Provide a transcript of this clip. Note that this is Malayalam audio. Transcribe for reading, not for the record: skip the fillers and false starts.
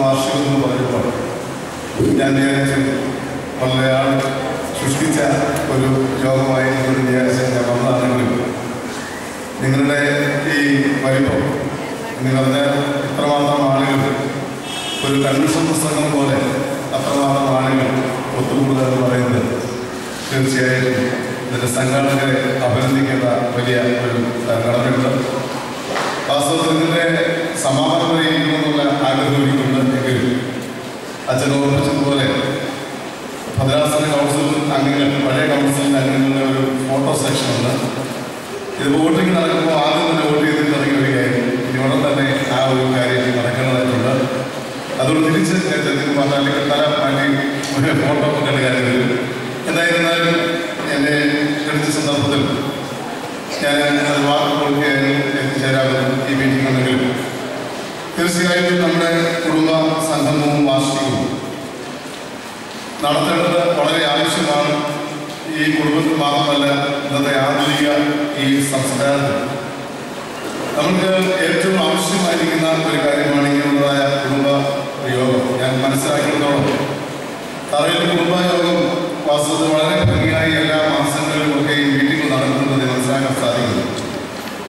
വാർഷികമെന്ന് പറയുമ്പോൾ ഞാൻ വിചാരിച്ചു വളരെ ആൾ സൃഷ്ടിച്ച ഒരു യോഗമായി നിങ്ങൾ വിചാരിച്ച ഞാൻ വന്നതാണെങ്കിലും നിങ്ങളുടെ ഈ വലിപ്പം നിങ്ങളുടെ ഇത്രമാത്രം ആളുകൾ ഒരു കൺവെൻഷൻ പുസ്തകം പോലെ അത്രമാത്രം ആളുകൾ ഒത്തുകൂടുക എന്ന് പറയുന്നത് തീർച്ചയായിട്ടും ഇതിൻ്റെ സംഘാടകരെ അഭിനന്ദിക്കേണ്ട വലിയ ഒരു കടമയുണ്ട്. വാസ്തവത്തിൽ ഇതിൻ്റെ സമാപനം വരെയിരിക്കുമെന്നുള്ള ആഗ്രഹം എനിക്കുണ്ട്. എങ്കിലും അച്ഛൻ ഓർമ്മിച്ചതുപോലെ ഭദ്രാസന കൗൺസിൽ അംഗങ്ങൾ, പഴയ കൗൺസിലിൻ്റെ അംഗങ്ങളുടെ ഒരു ഫോട്ടോ സെക്ഷൻ ഉണ്ട്. ഇത് വോട്ടിംഗ് നടക്കുമ്പോൾ ആദ്യം തന്നെ വോട്ട് ചെയ്തിട്ട് ഇറങ്ങി വരികയായിരുന്നു. ഇവിടെ തന്നെ ആ ഒരു കാര്യം നടക്കേണ്ടതായിട്ടുണ്ട്. അതുകൊണ്ട് തിരിച്ച് പറഞ്ഞാൽ അല്ലെങ്കിൽ തല മാറ്റി ഫോട്ടോ എടുക്കാൻ വരും. എന്തായിരുന്നാലും എന്നെ ക്ഷണിച്ച സന്ദർഭത്തിൽ ഞാൻ അത് വാക്ക് കൊടുക്കുകയായിരുന്നു എത്തിച്ചേരാമെന്ന് ഈ മീറ്റിംഗ് ഉണ്ടെങ്കിലും തീർച്ചയായിട്ടും നമ്മുടെ കുടുംബ സംഗമവും വാർഷികവും നടത്തേണ്ടത് വളരെ ആവശ്യമാണ്. ഈ കുടുംബത്തിൽ മാത്രമല്ല, ഇന്നത്തെ ആധുനിക ഈ സംസ്കാരത്തിൽ നമുക്ക് ഏറ്റവും